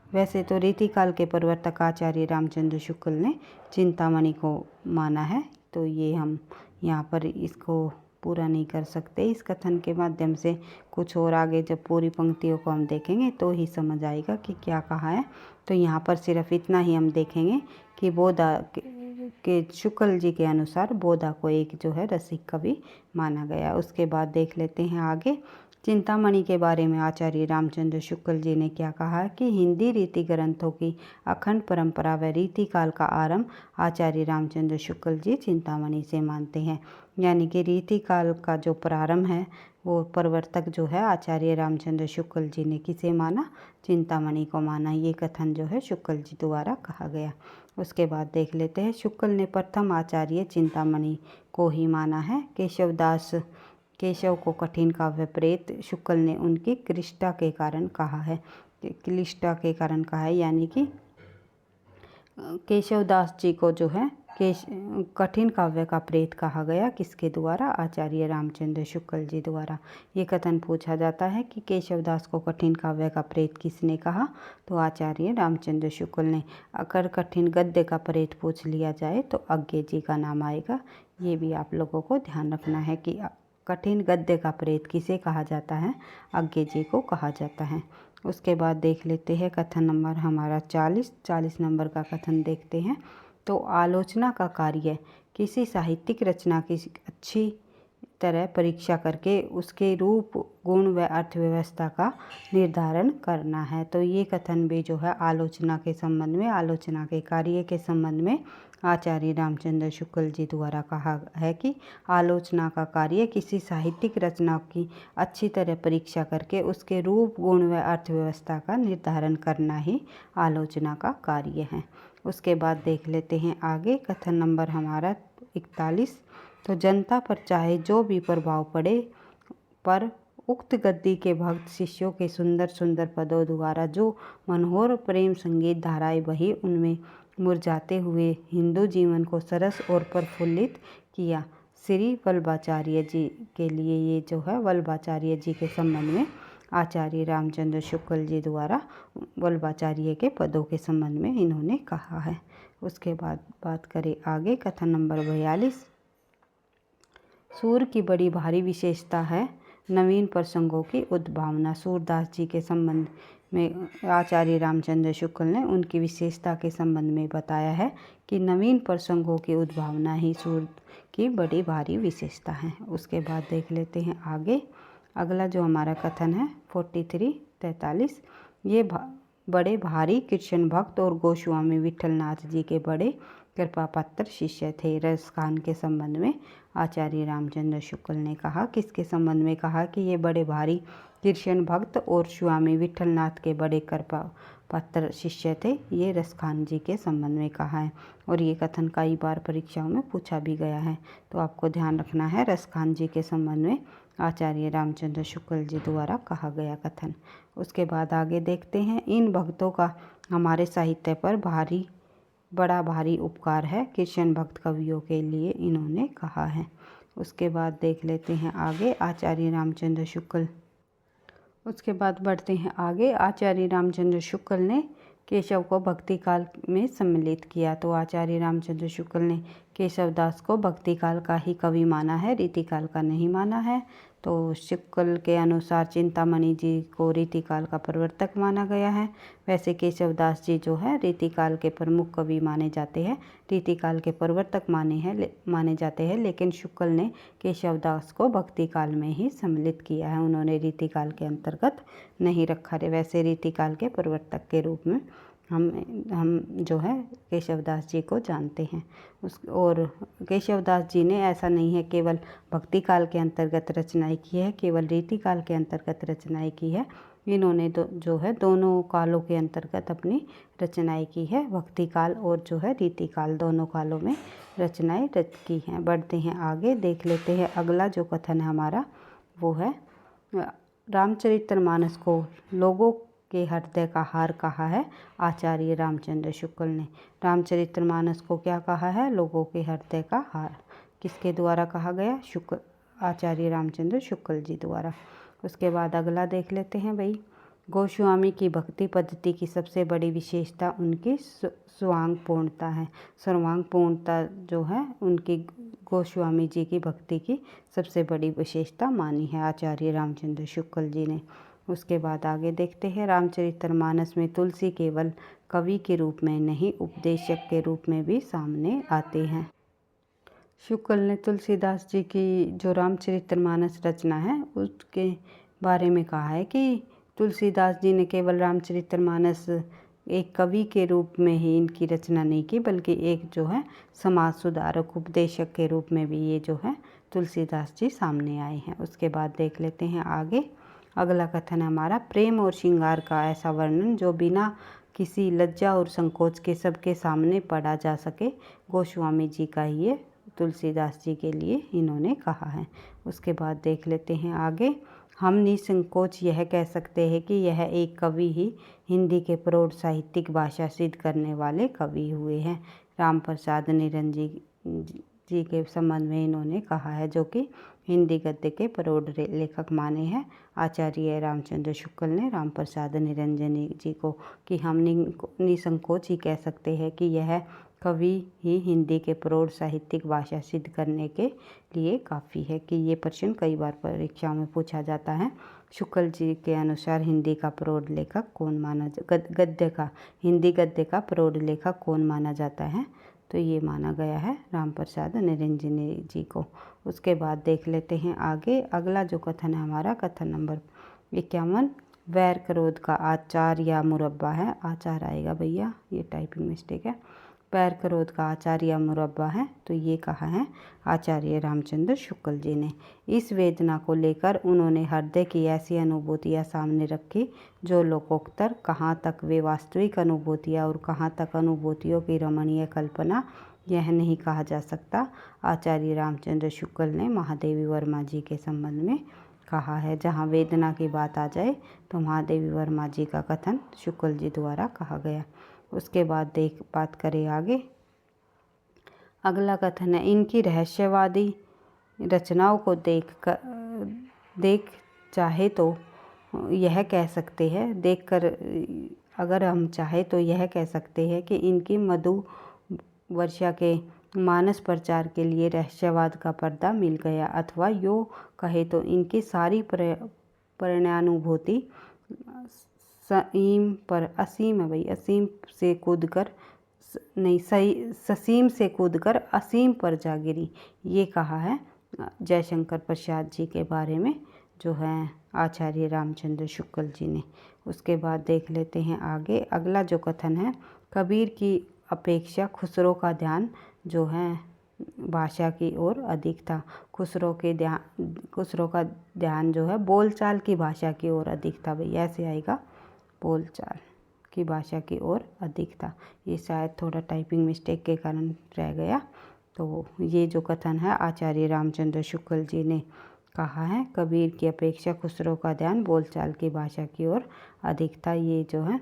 S1: वैसे तो रीतिकाल के प्रवर्तक आचार्य रामचंद्र शुक्ल ने चिंतामणि को माना है, तो ये हम यहाँ पर इसको पूरा नहीं कर सकते। इस कथन के माध्यम से कुछ और आगे जब पूरी पंक्तियों को हम देखेंगे तो ही समझ आएगा कि क्या कहा है। तो यहाँ पर सिर्फ इतना ही हम देखेंगे कि बोधा के शुक्ल जी के अनुसार बोधा को एक जो है रसिक कवि माना गया। उसके बाद देख लेते हैं आगे। चिंतामणि के बारे में आचार्य रामचंद्र शुक्ल जी ने क्या कहा कि हिंदी रीति ग्रंथों की अखंड परंपरा व रीतिकाल का आरंभ आचार्य रामचंद्र शुक्ल जी चिंतामणि से मानते हैं। यानी कि रीतिकाल का जो प्रारंभ है वो प्रवर्तक जो है आचार्य रामचंद्र शुक्ल जी ने किसे माना, चिंतामणि को माना। ये कथन जो है शुक्ल जी द्वारा कहा गया। उसके बाद देख लेते हैं। शुक्ल ने प्रथम आचार्य चिंतामणि को ही माना है। केशव को कठिन काव्य प्रेत शुक्ल ने उनकी क्लिष्टता के कारण कहा है। यानी कि केशवदास जी को जो है कठिन काव्य का प्रेत कहा गया, किसके द्वारा, आचार्य रामचंद्र शुक्ल जी द्वारा। ये कथन पूछा जाता है कि केशवदास को कठिन काव्य का प्रेत किसने कहा, तो आचार्य रामचंद्र शुक्ल ने। अगर कठिन गद्य का प्रेत पूछ लिया जाए तो अज्ञे जी का नाम आएगा। ये भी आप लोगों को ध्यान रखना है कि कठिन गद्य का प्रेत किसे कहा जाता है, अज्ञे जी को कहा जाता है। उसके बाद देख लेते हैं कथन नंबर हमारा 40 नंबर का कथन देखते हैं। तो आलोचना का कार्य किसी साहित्यिक रचना की अच्छी तरह परीक्षा करके उसके रूप, गुण व अर्थव्यवस्था का निर्धारण करना है। तो ये कथन भी जो है आलोचना के संबंध में, आलोचना के कार्य के संबंध में आचार्य रामचंद्र शुक्ल जी द्वारा कहा है कि आलोचना का कार्य किसी साहित्यिक रचना की अच्छी तरह परीक्षा करके उसके रूप, गुण व अर्थव्यवस्था का निर्धारण करना ही आलोचना का कार्य है। उसके बाद देख लेते हैं आगे कथन नंबर हमारा 41। तो जनता पर चाहे जो भी प्रभाव पड़े, पर उक्त गद्दी के भक्त शिष्यों के सुंदर सुंदर पदों द्वारा जो मनोहर प्रेम संगीत धाराएं बही, उनमें मुरझाते हुए हिंदू जीवन को सरस और प्रफुल्लित किया। श्री वल्लभाचार्य जी के लिए ये जो है वल्लभाचार्य जी के संबंध में आचार्य रामचंद्र शुक्ल जी द्वारा वल्लभाचार्य के पदों के संबंध में इन्होंने कहा है। उसके बाद बात करें आगे कथन नंबर 42। सूर की बड़ी भारी विशेषता है नवीन प्रसंगों की उद्भावना। सूरदास जी के संबंध में आचार्य रामचंद्र शुक्ल ने उनकी विशेषता के संबंध में बताया है कि नवीन प्रसंगों की उद्भावना ही सूर की बड़ी भारी विशेषता है। उसके बाद देख लेते हैं आगे अगला जो हमारा कथन है 43 ये बड़े भारी कृष्ण भक्त और गोस्वामी विठलनाथ जी के बड़े कृपा पात्र शिष्य थे। रसखान के संबंध में आचार्य रामचंद्र शुक्ल ने कहा, किसके संबंध में कहा कि ये बड़े भारी कृष्ण भक्त और स्वामी विठलनाथ के बड़े कृपा पात्र शिष्य थे, ये रसखान जी के संबंध में कहा है। और ये कथन कई बार परीक्षाओं में पूछा भी गया है, तो आपको ध्यान रखना है रसखान जी के संबंध में आचार्य रामचंद्र शुक्ल जी द्वारा कहा गया कथन। उसके बाद आगे देखते हैं इन भक्तों का हमारे साहित्य पर बड़ा भारी उपकार है, कृष्ण भक्त कवियों के लिए इन्होंने कहा है। उसके बाद देख लेते हैं आगे आचार्य रामचंद्र शुक्ल। उसके बाद बढ़ते हैं आगे आचार्य रामचंद्र शुक्ल ने केशव को भक्ति काल में सम्मिलित किया। तो आचार्य रामचंद्र शुक्ल ने केशवदास को भक्ति काल का ही कवि माना है, रीतिकाल का नहीं माना है। तो शुक्ल के अनुसार चिंतामणि जी को रीतिकाल का प्रवर्तक माना गया है। वैसे केशवदास जी जो है रीतिकाल के प्रमुख कवि माने जाते हैं, रीतिकाल के प्रवर्तक माने जाते हैं, लेकिन शुक्ल ने केशवदास को भक्ति काल में ही सम्मिलित किया है, उन्होंने रीतिकाल के अंतर्गत नहीं रखा है। वैसे रीतिकाल के प्रवर्तक के रूप में हम जो है केशवदास जी को जानते हैं। और केशवदास जी ने ऐसा नहीं है केवल भक्ति काल के अंतर्गत रचनाएं की है, केवल रीतिकाल के अंतर्गत रचनाएं की है। इन्होंने जो है दोनों कालों के अंतर्गत अपनी रचनाएं की है, भक्ति काल और जो है रीतिकाल दोनों कालों में रचनाएं की हैं। बढ़ते हैं आगे देख लेते हैं अगला जो कथन है हमारा वो है रामचरितमानस को लोगों के हृदय का हार कहा है आचार्य रामचंद्र शुक्ल ने। रामचरितमानस को क्या कहा है? लोगों के हृदय का हार। किसके द्वारा कहा गया? आचार्य रामचंद्र शुक्ल जी द्वारा। उसके बाद अगला देख लेते हैं भाई, गोस्वामी की भक्ति पद्धति की सबसे बड़ी विशेषता उनकी स्वांग पूर्णता है। सर्वांग पूर्णता जो है उनकी गोस्वामी जी की भक्ति की सबसे बड़ी विशेषता मानी है आचार्य रामचंद्र शुक्ल जी ने। उसके बाद आगे देखते हैं रामचरितमानस में तुलसी केवल कवि के रूप में नहीं उपदेशक के रूप में भी सामने आते हैं। शुक्ल ने तुलसीदास जी की जो रामचरितमानस रचना है उसके बारे में कहा है कि तुलसीदास जी ने केवल रामचरितमानस एक कवि के रूप में ही इनकी रचना नहीं की, बल्कि एक जो है समाज सुधारक उपदेशक के रूप में भी ये जो है तुलसीदास जी सामने आए हैं। उसके बाद देख लेते हैं आगे अगला कथन है हमारा प्रेम और श्रृंगार का ऐसा वर्णन जो बिना किसी लज्जा और संकोच के सबके सामने पढ़ा जा सके, गोस्वामी जी का ये तुलसीदास जी के लिए इन्होंने कहा है। उसके बाद देख लेते हैं आगे, हम निसंकोच यह कह सकते हैं कि यह एक कवि ही हिंदी के प्रौढ़ साहित्यिक भाषा सिद्ध करने वाले कवि हुए हैं। राम प्रसाद निरंजन जी के संबंध में इन्होंने कहा है, जो कि हिंदी गद्य के प्रौढ़ लेखक माने हैं आचार्य रामचंद्र शुक्ल ने राम प्रसाद निरंजन जी को, कि हम निसंकोच ही कह सकते हैं कि यह कवि ही हिंदी के प्रौढ़ साहित्यिक भाषा सिद्ध करने के लिए काफ़ी है। कि ये प्रश्न कई बार परीक्षा में पूछा जाता है। शुक्ल जी के अनुसार हिंदी का प्रौढ़ लेखक कौन माना गद्य का हिंदी गद्य का प्रौढ़ लेखक कौन माना जाता है? तो ये माना गया है राम प्रसाद निरंजनी जी को। उसके बाद देख लेते हैं आगे अगला जो कथन है हमारा, कथन नंबर 51। वैर क्रोध का आचार या मुरब्बा है, आचार आएगा भैया, ये टाइपिंग मिस्टेक है। वैर क्रोध का आचार या मुरब्बा है, तो ये कहा है आचार्य रामचंद्र शुक्ल जी ने। इस वेदना को लेकर उन्होंने हृदय की ऐसी अनुभूतियाँ सामने रखी जो लोकोत्तर, कहाँ तक वे वास्तविक अनुभूतियाँ और कहाँ तक अनुभूतियों की रमणीय कल्पना, यह नहीं कहा जा सकता। आचार्य रामचंद्र शुक्ल ने महादेवी वर्मा जी के संबंध में कहा है। जहाँ वेदना की बात आ जाए तो महादेवी वर्मा जी का कथन शुक्ल जी द्वारा कहा गया। उसके बाद बात करें आगे, अगला कथन है इनकी रहस्यवादी रचनाओं को देख चाहे तो यह कह सकते हैं, देखकर अगर हम चाहे तो यह कह सकते हैं कि इनकी मधु वर्षा के मानस प्रचार के लिए रहस्यवाद का पर्दा मिल गया, अथवा यो कहे तो इनकी सारी परिणानुभूति ससीम से कूदकर असीम पर जा गिरी। ये कहा है जयशंकर प्रसाद जी के बारे में जो है आचार्य रामचंद्र शुक्ल जी ने। उसके बाद देख लेते हैं आगे अगला जो कथन है, कबीर की अपेक्षा खुसरो का ध्यान जो है भाषा की ओर अधिक था। खुसरो का ध्यान जो है बोलचाल की भाषा की ओर अधिक था। भैया ऐसे आएगा, बोलचाल की भाषा की ओर अधिक था। ये शायद थोड़ा टाइपिंग मिस्टेक के कारण रह गया। तो ये जो कथन है आचार्य रामचंद्र शुक्ल जी ने कहा है, कबीर की अपेक्षा खुसरो का ध्यान बोलचाल की भाषा की ओर अधिक था। ये जो है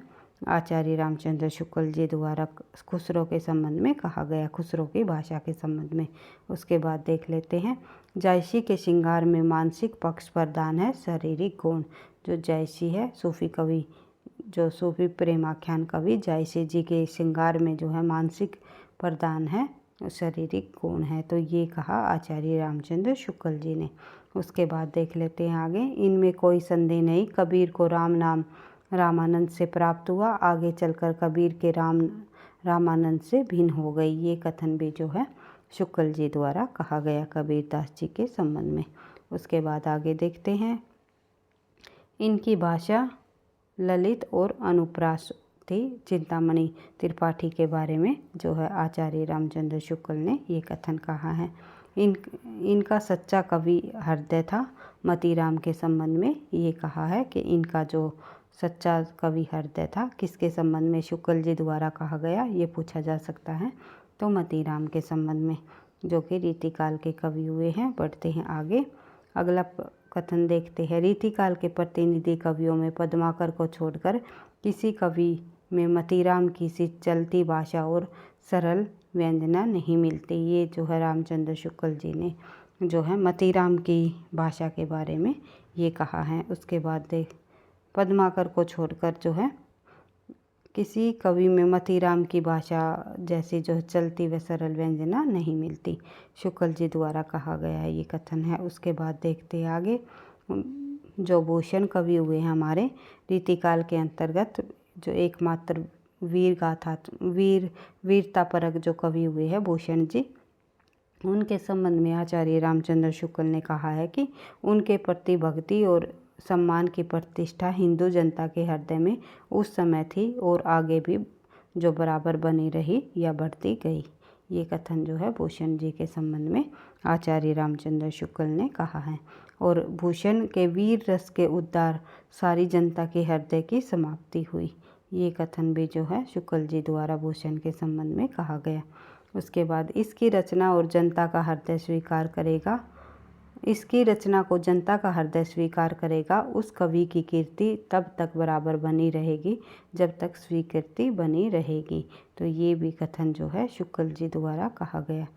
S1: आचार्य रामचंद्र शुक्ल जी द्वारा खुसरो के संबंध में कहा गया, खुसरो की भाषा के संबंध में। उसके बाद देख लेते हैं, जायसी के श्रृंगार में मानसिक पक्ष प्रधान है, शारीरिक गुण। जो जायसी है सूफी कवि, जो सूफी प्रेमाख्यान कवि जायसी जी के श्रृंगार में जो है मानसिक प्रधान है, शारीरिक गुण है। तो ये कहा आचार्य रामचंद्र शुक्ल जी ने। उसके बाद देख लेते हैं आगे, इनमें कोई संदेह नहीं कबीर को राम नाम रामानंद से प्राप्त हुआ, आगे चलकर कबीर के रामानंद से भिन्न हो गई। ये कथन भी जो है शुक्ल जी द्वारा कहा गया कबीर दास जी के संबंध में। उसके बाद आगे देखते हैं, इनकी भाषा ललित और अनुप्रास थी। चिंतामणि त्रिपाठी के बारे में जो है आचार्य रामचंद्र शुक्ल ने ये कथन कहा है। इनका सच्चा कवि हृदय था। मतीराम के संबंध में ये कहा है कि इनका जो सच्चा कवि हृदय था, किसके संबंध में शुक्ल जी द्वारा कहा गया ये पूछा जा सकता है। तो मतीराम के संबंध में, जो कि रीतिकाल के कवि हुए हैं। बढ़ते हैं आगे, अगला कथन देखते हैं, रीतिकाल के प्रतिनिधि कवियों में पद्माकर को छोड़कर किसी कवि में मतीराम की सी चलती भाषा और सरल व्यंजना नहीं मिलती। ये जो है रामचंद्र शुक्ल जी ने जो है मतीराम की भाषा के बारे में ये कहा है। उसके बाद पद्माकर को छोड़कर जो है किसी कवि में मतीराम की भाषा जैसी जो चलती व सरल व्यंजना नहीं मिलती, शुक्ल जी द्वारा कहा गया है ये कथन है। उसके बाद देखते हैं आगे, जो भूषण कवि हुए हैं हमारे रीतिकाल के अंतर्गत, जो एकमात्र वीरता परक जो कवि हुए हैं भूषण जी, उनके संबंध में आचार्य रामचंद्र शुक्ल ने कहा है कि उनके प्रति भक्ति और सम्मान की प्रतिष्ठा हिंदू जनता के हृदय में उस समय थी और आगे भी जो बराबर बनी रही या बढ़ती गई। ये कथन जो है भूषण जी के संबंध में आचार्य रामचंद्र शुक्ल ने कहा है। और भूषण के वीर रस के उद्धार सारी जनता के हृदय की समाप्ति हुई। ये कथन भी जो है शुक्ल जी द्वारा भूषण के संबंध में कहा गया। उसके बाद, इसकी रचना और जनता का हृदय स्वीकार करेगा, इसकी रचना को जनता का हृदय स्वीकार करेगा, उस कवि की कीर्ति तब तक बराबर बनी रहेगी जब तक स्वीकृति बनी रहेगी। तो ये भी कथन जो है शुक्ल जी द्वारा कहा गया।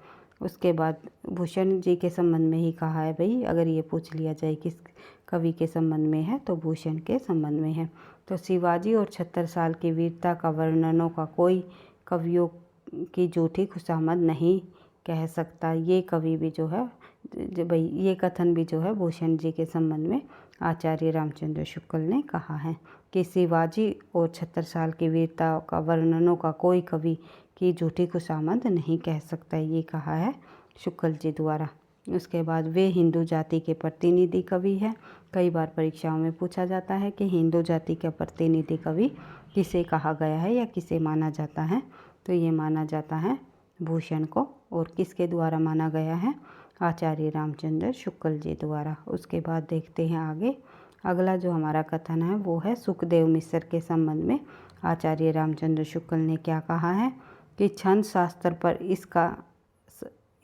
S1: उसके बाद भूषण जी के संबंध में ही कहा है भाई, अगर ये पूछ लिया जाए किस कवि के संबंध में है तो भूषण के संबंध में है। तो शिवाजी और 76 साल की वीरता का वर्णनों का कोई कवियों की झूठी खुशामद नहीं कह सकता। ये कवि भी जो है भाई, ये कथन भी जो है भूषण जी के संबंध में आचार्य रामचंद्र शुक्ल ने कहा है कि शिवाजी और 76 साल की वीरता का वर्णनों का कोई कवि कि झूठी खुशामद नहीं कह सकता, ये कहा है शुक्ल जी द्वारा। उसके बाद वे हिंदू जाति के प्रतिनिधि कवि है। कई बार परीक्षाओं में पूछा जाता है कि हिंदू जाति का प्रतिनिधि कवि किसे कहा गया है या किसे माना जाता है, तो ये माना जाता है भूषण को। और किसके द्वारा माना गया है? आचार्य रामचंद्र शुक्ल जी द्वारा। उसके बाद देखते हैं आगे। अगला जो हमारा कथन है वो है सुखदेव मिश्र के संबंध में आचार्य रामचंद्र शुक्ल ने क्या कहा है कि छंद शास्त्र पर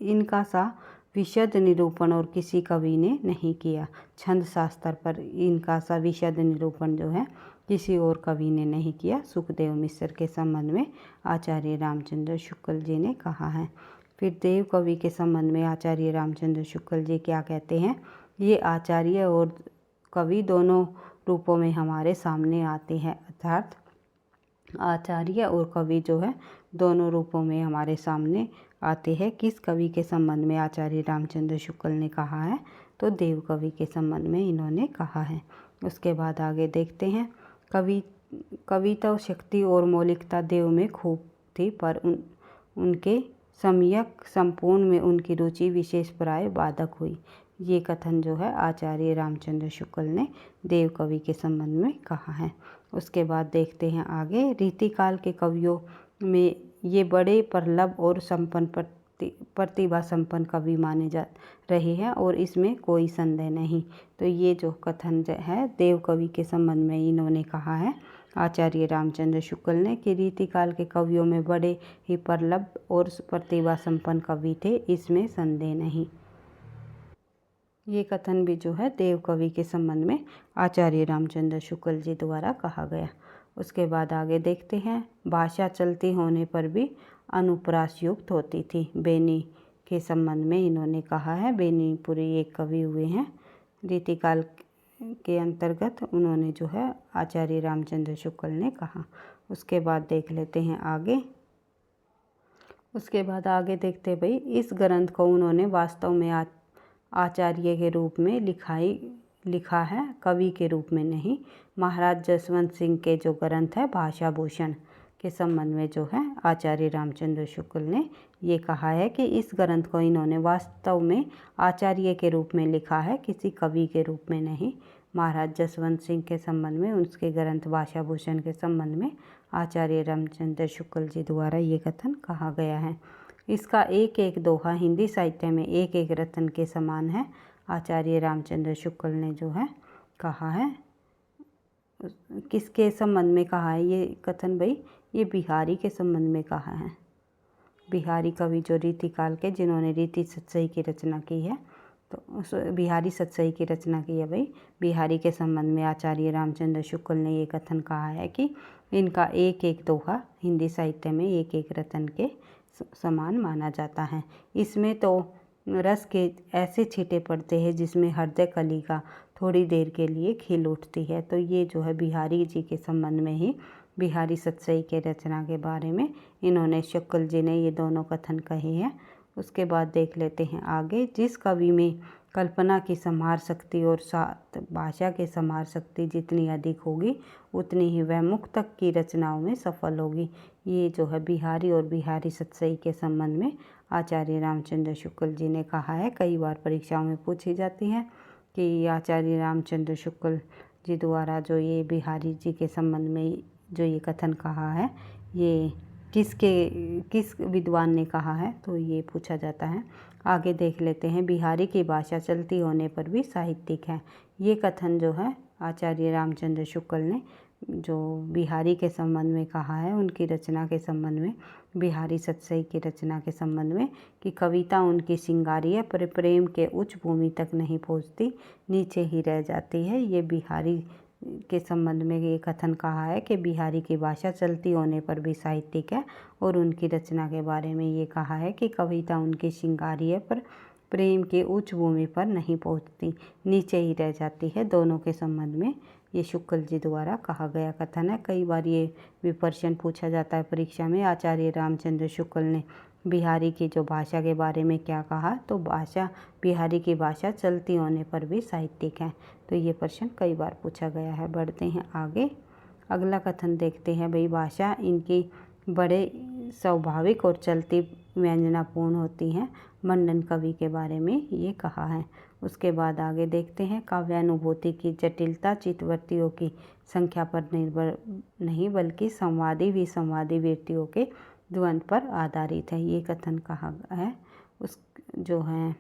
S1: इनका सा विशद निरूपण और किसी कवि ने नहीं किया। छंद शास्त्र पर इनका सा विशद निरूपण जो है किसी और कवि ने नहीं किया, सुखदेव मिश्र के संबंध में आचार्य रामचंद्र शुक्ल जी ने कहा है। फिर देव कवि के संबंध में आचार्य रामचंद्र शुक्ल जी क्या कहते हैं? ये आचार्य और कवि दोनों रूपों में हमारे सामने आते हैं, अर्थात आचार्य और कवि जो है दोनों रूपों में हमारे सामने आते हैं। किस कवि के संबंध में आचार्य रामचंद्र शुक्ल ने कहा है? तो देव कवि के संबंध में इन्होंने कहा है। उसके बाद आगे देखते हैं। कविता शक्ति और मौलिकता देव में खूब थी, पर उनके सम्यक संपूर्ण में उनकी रुचि विशेष प्राय बाधक हुई। ये कथन जो है आचार्य रामचंद्र शुक्ल ने देव कवि के संबंध में कहा है। उसके बाद देखते हैं आगे। रीतिकाल के कवियों में ये बड़े प्रलभ और संपन्न प्रतिभा संपन्न कवि माने जा रहे हैं और इसमें कोई संदेह नहीं। तो ये जो कथन है देव कवि के संबंध में इन्होंने कहा है आचार्य रामचंद्र शुक्ल ने कि रीतिकाल के कवियों में बड़े ही प्रलभ और प्रतिभा संपन्न कवि थे, इसमें संदेह नहीं। ये कथन भी जो है देव कवि के संबंध में आचार्य रामचंद्र शुक्ल जी द्वारा कहा गया। उसके बाद आगे देखते हैं। भाषा चलती होने पर भी अनुप्रास युक्त होती थी, बेनी के संबंध में इन्होंने कहा है। बेनीपुरी एक कवि हुए हैं रीतिकाल के अंतर्गत, उन्होंने जो है आचार्य रामचंद्र शुक्ल ने कहा। उसके बाद देख लेते हैं आगे। उसके बाद आगे देखते भाई इस ग्रंथ को उन्होंने वास्तव में आचार्य के रूप में लिखा है, कवि के रूप में नहीं। महाराज जसवंत सिंह के जो ग्रंथ है भाषा भूषण के संबंध में जो है आचार्य रामचंद्र शुक्ल ने ये कहा है कि इस ग्रंथ को इन्होंने वास्तव में आचार्य के रूप में लिखा है, किसी कवि के रूप में नहीं। महाराज जसवंत सिंह के संबंध में उनके ग्रंथ भाषा भूषण के संबंध में आचार्य रामचंद्र शुक्ल जी द्वारा ये कथन कहा गया है। इसका एक एक दोहा हिंदी साहित्य में एक एक रत्न के समान है, आचार्य रामचंद्र शुक्ल ने जो है कहा है। किसके संबंध में कहा है ये कथन भाई? ये बिहारी के संबंध में कहा है। बिहारी कवि जो रीतिकाल के, जिन्होंने रीति सतसई की रचना की है, तो बिहारी सतसई की रचना की है भाई। बिहारी के संबंध में आचार्य रामचंद्र शुक्ल ने ये कथन कहा है कि इनका एक एक दोहा हिंदी साहित्य में एक एक रत्न के समान माना जाता है। इसमें तो रस के ऐसे छींटे पड़ते हैं जिसमें हृदय कलिका थोड़ी देर के लिए खिल उठती है। तो ये जो है बिहारी जी के संबंध में ही, बिहारी सतसई के रचना के बारे में इन्होंने शुक्ल जी ने ये दोनों कथन कहे हैं। उसके बाद देख लेते हैं आगे। जिस कवि में कल्पना की संहार शक्ति और साथ भाषा की संहार शक्ति जितनी अधिक होगी उतनी ही वह मुक्तक की रचनाओं में सफल होगी। ये जो है बिहारी और बिहारी सतसई के संबंध में आचार्य रामचंद्र शुक्ल जी ने कहा है। कई बार परीक्षाओं में पूछी जाती है कि आचार्य रामचंद्र शुक्ल जी द्वारा जो ये बिहारी जी के संबंध में जो ये कथन कहा है ये किस विद्वान ने कहा है, तो ये पूछा जाता है। आगे देख लेते हैं। बिहारी की भाषा चलती होने पर भी साहित्यिक है। ये कथन जो है आचार्य रामचंद्र शुक्ल ने जो बिहारी के संबंध में कहा है, उनकी रचना के संबंध में, बिहारी सतसई की रचना के संबंध में, कि कविता उनकी सिंगारी है पर प्रेम के उच्च भूमि तक नहीं पहुंचती, नीचे ही रह जाती है। ये बिहारी के संबंध में ये कथन कहा है कि बिहारी की भाषा चलती होने पर भी साहित्यिक है। और उनकी रचना के बारे में ये कहा है कि कविता उनकी सिंगारी है पर प्रेम के उच्च भूमि पर नहीं पहुंचती, नीचे ही रह जाती है। दोनों के संबंध में ये शुक्ल जी द्वारा कहा गया कथन है। कई बार ये भी प्रश्न पूछा जाता है परीक्षा में, आचार्य रामचंद्र शुक्ल ने बिहारी की जो भाषा के बारे में क्या कहा, तो बिहारी की भाषा चलती होने पर भी साहित्यिक है। तो ये प्रश्न कई बार पूछा गया है। बढ़ते हैं आगे। अगला कथन देखते हैं भाई। भाषा इनकी बड़े स्वाभाविक और चलती व्यंजनापूर्ण होती हैं। मंडन कवि के बारे में ये कहा है। उसके बाद आगे देखते हैं, काव्यानुभूति की जटिलता चित्तवृत्तियों की संख्या पर निर्भर नहीं बल्कि संवादी विसंवादी वृत्तियों के द्वंद्व पर आधारित है, ये कथन कहा है उस जो है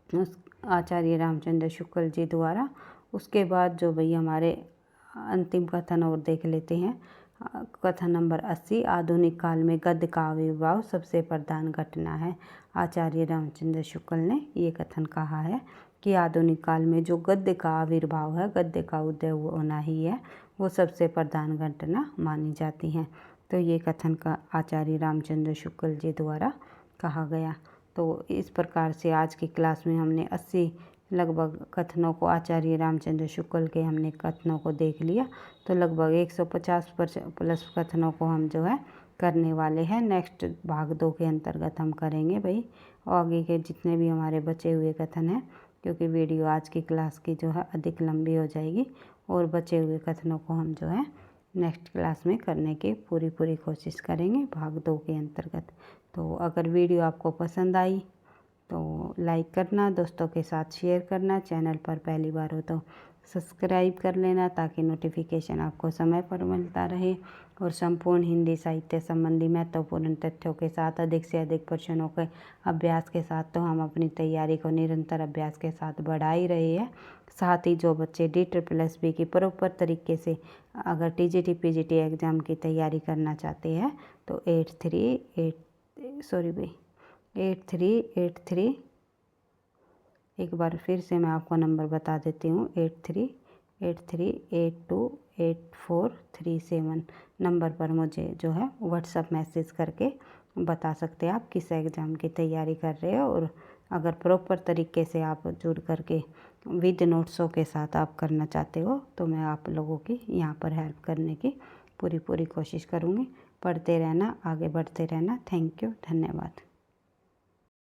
S1: उस आचार्य रामचंद्र शुक्ल जी द्वारा। उसके बाद जो भाई हमारे अंतिम कथन और देख लेते हैं। कथन नंबर 80, आधुनिक काल में गद्य का आविर्भाव सबसे प्रधान घटना है। आचार्य रामचंद्र शुक्ल ने ये कथन कहा है कि आधुनिक काल में जो गद्य का आविर्भाव है, गद्य का उदय होना ही है, वो सबसे प्रधान घटना मानी जाती है। तो ये कथन का आचार्य रामचंद्र शुक्ल जी द्वारा कहा गया। तो इस प्रकार से आज की क्लास में हमने 80 लगभग कथनों को, आचार्य रामचंद्र शुक्ल के हमने कथनों को देख लिया। तो लगभग 150 प्लस कथनों को हम जो है करने वाले हैं। नेक्स्ट भाग 2 के अंतर्गत हम करेंगे भाई आगे के जितने भी हमारे बचे हुए कथन हैं, क्योंकि वीडियो आज की क्लास की जो है अधिक लंबी हो जाएगी और बचे हुए कथनों को हम जो है नेक्स्ट क्लास में करने की पूरी कोशिश करेंगे भाग 2 के अंतर्गत। तो अगर वीडियो आपको पसंद आई तो लाइक करना, दोस्तों के साथ शेयर करना, चैनल पर पहली बार हो तो सब्सक्राइब कर लेना ताकि नोटिफिकेशन आपको समय पर मिलता रहे। और संपूर्ण हिंदी साहित्य संबंधी महत्वपूर्ण तथ्यों के साथ अधिक से अधिक प्रश्नों के अभ्यास के साथ तो हम अपनी तैयारी को निरंतर अभ्यास के साथ बढ़ा ही रहे हैं। साथ ही जो बच्चे DSSB की प्रॉपर तरीके से अगर TGT PGT एग्ज़ाम की तैयारी करना चाहते हैं तो 8383 एक बार फिर से मैं आपको नंबर बता देती हूँ, 8383828437 नंबर पर मुझे जो है व्हाट्सएप मैसेज करके बता सकते हैं आप किस एग्ज़ाम की तैयारी कर रहे हो। और अगर प्रॉपर तरीके से आप जुड़ करके विद नोट्सों के साथ आप करना चाहते हो तो मैं आप लोगों की यहाँ पर हेल्प करने की पूरी कोशिश करूँगी। पढ़ते रहना, आगे बढ़ते रहना। थैंक यू, धन्यवाद।